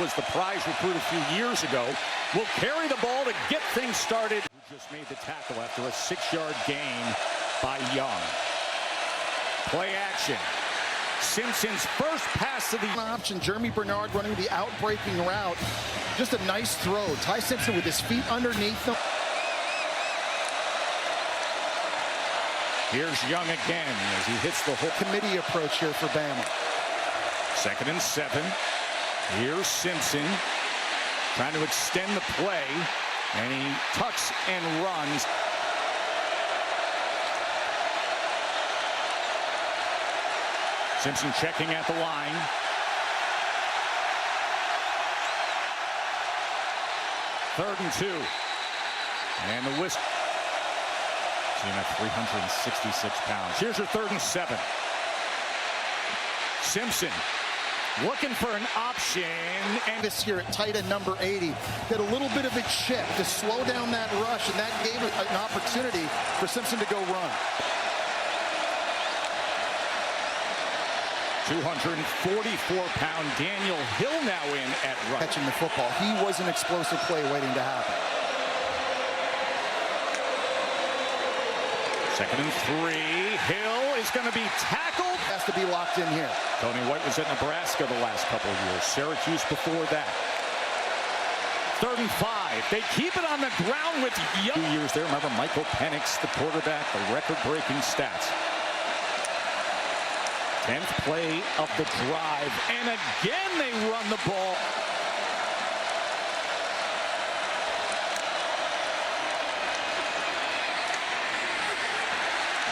was the prize recruit a few years ago, will carry the ball to get things started. Who just made the tackle after a 6-yard gain by Young. Play action. Simpson's first pass to the option. Jeremy Bernard running the out-breaking route. Just a nice throw. Ty Simpson with his feet underneath him. Here's Young again as he hits the whole committee approach here for Bama. 2nd and 7. Here's Simpson trying to extend the play, and he tucks and runs. Simpson checking at the line. Third and 2. And the whistle. Seen at 366 pounds. Here's your 3rd and 7. Simpson looking for an option. And this here at tight end number 80. Did a little bit of a chip to slow down that rush, and that gave it an opportunity for Simpson to go run. 244-pound Daniel Hill now in at right. Catching the football. He was an explosive play waiting to happen. 2nd and 3. Hill is going to be tackled. Has to be locked in here. Tony White was at Nebraska the last couple of years. Syracuse before that. 3rd and 5. They keep it on the ground with Young. 2 years there. Remember Michael Penix, the quarterback, the record-breaking stats. 10th play of the drive, and again they run the ball.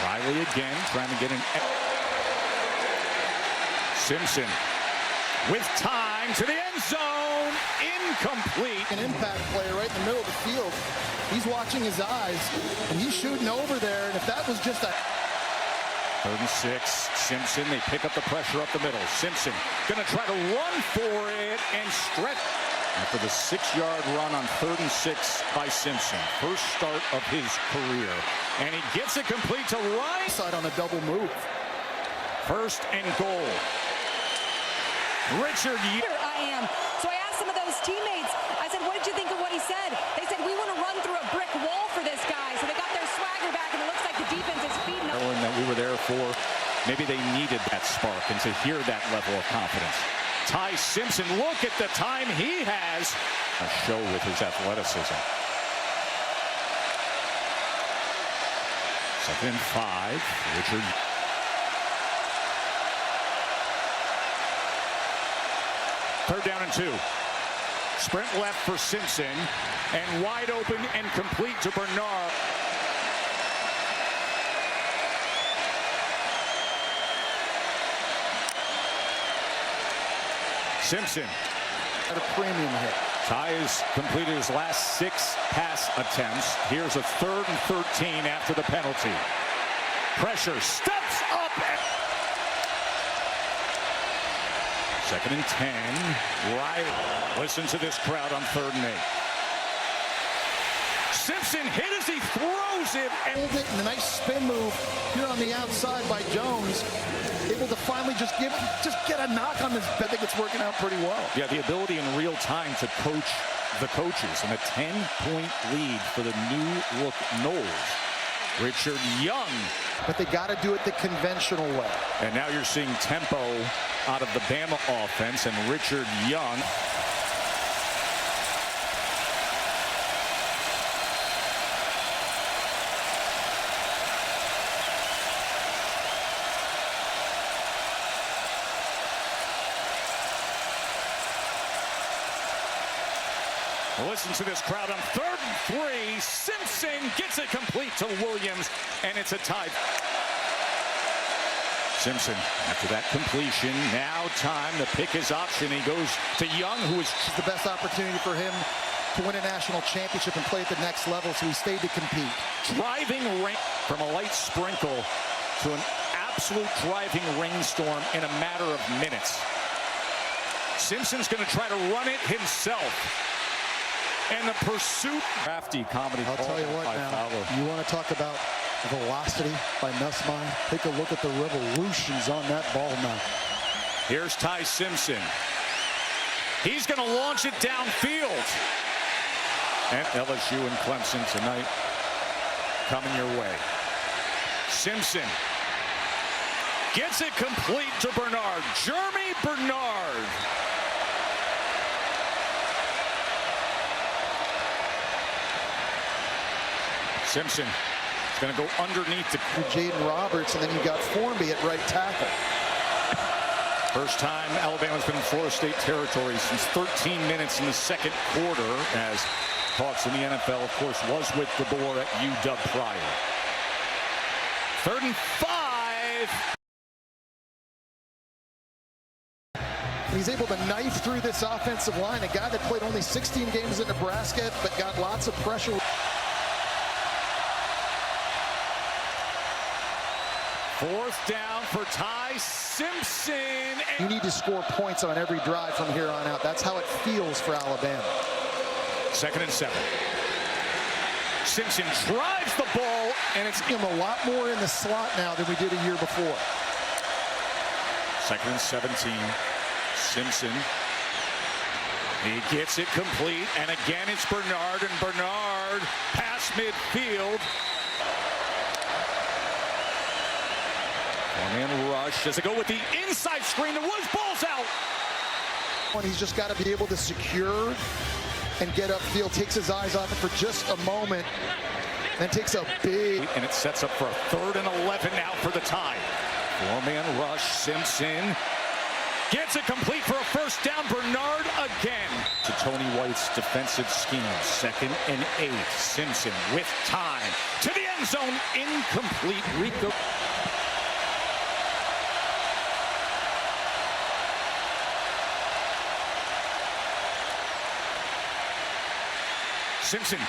Riley again trying to get an... Simpson with time to the end zone. Incomplete. An impact play right in the middle of the field. He's watching his eyes, and he's shooting over there, and if that was just a... 3rd and 6. Simpson, they pick up the pressure up the middle. Simpson gonna try to run for it and stretch. After the 6-yard run on 3rd and 6 by Simpson. First start of his career. And he gets it complete to right. Side on a double move. 1st and goal. Richard. Here I am. So I asked some of those teammates, I said, what did you think of what he said? They said, we want to run through a brick wall for this guy. So they got their swagger back, and it looks like the defense is feeding up. That we were there for. Maybe they needed that spark and to hear that level of confidence. Ty Simpson, look at the time he has. A show with his athleticism. 2nd and 5. Richard. Third down and 2. Sprint left for Simpson, and wide open and complete to Bernard. Simpson at a premium hit. Ty has completed his last 6 pass attempts. Here's a 3rd and 13 after the penalty. Pressure, steps up. 2nd and 10. Right. Listen to this crowd on 3rd and 8. Simpson hit as he throws it. And a nice spin move here on the outside by Jones. Able to finally just get a knock on this. I think it's working out pretty well. Yeah, the ability in real time to coach the coaches. And a 10-point lead for the new look Knowles. Richard Young. But they got to do it the conventional way. And now you're seeing tempo out of the Bama offense, and Richard Young. Listen to this crowd on 3rd and 3. Simpson gets it complete to Williams, and it's a tie. Simpson, after that completion, now time to pick his option. He goes to Young, who is the best opportunity for him to win a national championship and play at the next level, so he stayed to compete. Driving rain from a light sprinkle to an absolute driving rainstorm in a matter of minutes. Simpson's going to try to run it himself. And the pursuit. Crafty comedy. I'll tell you what now, you want to talk about velocity by Nussmeier? Take a look at the revolutions on that ball now. Here's Ty Simpson. He's going to launch it downfield. And LSU and Clemson tonight coming your way. Simpson gets it complete to Bernard. Jeremy Bernard. Simpson is going to go underneath the Jaden Roberts, and then you got Formby at right tackle. First time Alabama's been in Florida State territory since 13 minutes in the second quarter, as Hawks in the NFL, of course, was with DeBoer at UW prior. 3rd and 5. He's able to knife through this offensive line, a guy that played only 16 games at Nebraska, but got lots of pressure. Fourth down for Ty Simpson. You need to score points on every drive from here on out. That's how it feels for Alabama. 2nd and 7. Simpson drives the ball, and it's him a lot more in the slot now than we did a year before. 2nd and 17. Simpson. He gets it complete, and again it's Bernard, and Bernard past midfield. One-man rush. Does it go with the inside screen? The Woods ball's out. He's just got to be able to secure and get upfield. Takes his eyes off it for just a moment, and takes a big. And it sets up for a 3rd and 11 now for the Tide. Four-man rush. Simpson gets it complete for a first down. Bernard again. To Tony White's defensive scheme. 2nd and 8. Simpson with time. To the end zone. Incomplete. Rico. Simpson.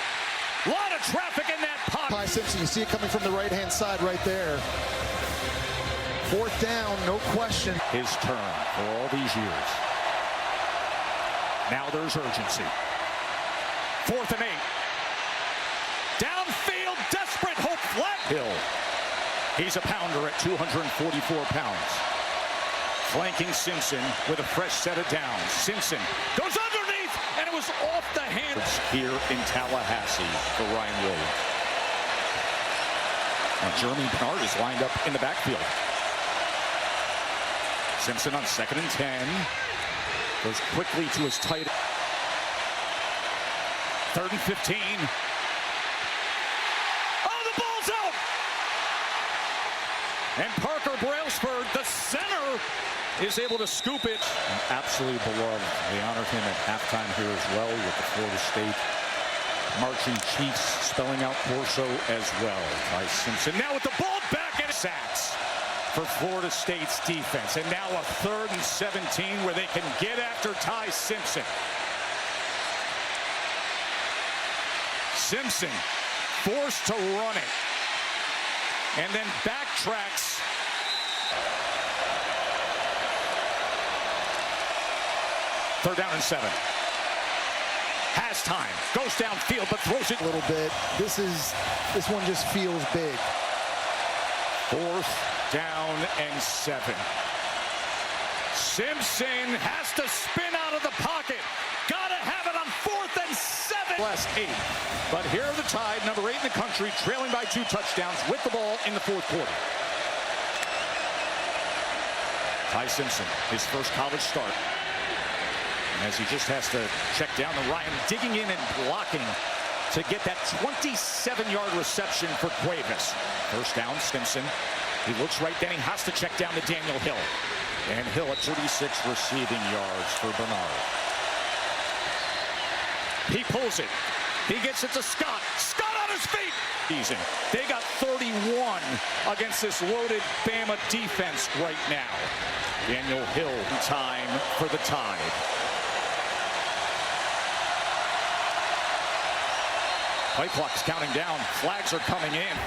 A lot of traffic in that pocket. Ty Simpson, you see it coming from the right-hand side right there. 4th down, no question. His turn for all these years. Now there's urgency. 4th and 8. Downfield, desperate hope, flat. Hill. He's a pounder at 244 pounds. Flanking Simpson with a fresh set of downs. Simpson goes underneath, and it was off the hands. Here in Tallahassee for Ryan Williams. Now Jeremy Bernard is lined up in the backfield. Simpson on 2nd and 10. Goes quickly to his tight. 3rd and 15. Oh, the ball's out! And Parker Brailsford, the center, is able to scoop it. And absolutely beloved. They honored him at halftime here as well with the Florida State Marching Chiefs spelling out Corso as well. Ty Simpson now with the ball back and sacks for Florida State's defense. And now a 3rd and 17 where they can get after Ty Simpson. Simpson forced to run it. And then backtracks. Third down and 7. Has time. Goes downfield but throws it a little bit. This one just feels big. 4th down and 7. Simpson has to spin out of the pocket. Gotta have it on 4th and 7. Last 8. But here are the Tide, number 8 in the country, trailing by 2 touchdowns with the ball in the 4th quarter. Ty Simpson, his first college start. As he just has to check down the Ryan, digging in and blocking to get that 27-yard reception for Cuevas. First down, Simpson. He looks right, then he has to check down to Daniel Hill. And Hill at 36 receiving yards for Bernard. He pulls it. He gets it to Scott. Scott on his feet. Season. They got 31 against this loaded Bama defense right now. Daniel Hill, time for the Tide. Play clock is counting down. Flags are coming in.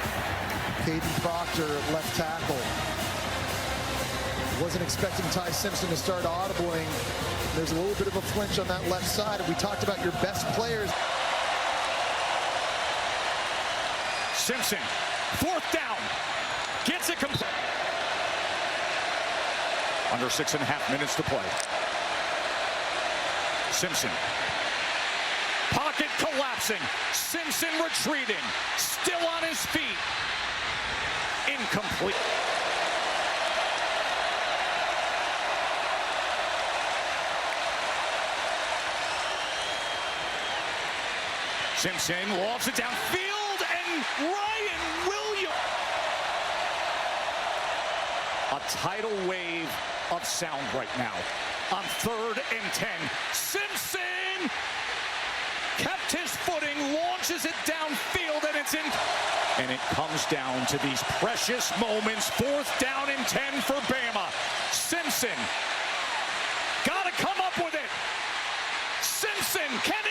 Kadyn Proctor at left tackle. Wasn't expecting Ty Simpson to start audibling. There's a little bit of a flinch on that left side. We talked about your best players. Simpson, 4th down. Gets it complete. Under 6.5 minutes to play. Simpson. Pocket collapsing. Simpson retreating. Still on his feet. Incomplete. Simpson lofts it downfield, and Ryan Williams. A tidal wave of sound right now. On 3rd and 10, Simpson kept his footing, launches it downfield, and it's in. And it comes down to these precious moments. 4th down and 10 for Bama. Simpson got to come up with it. Simpson, can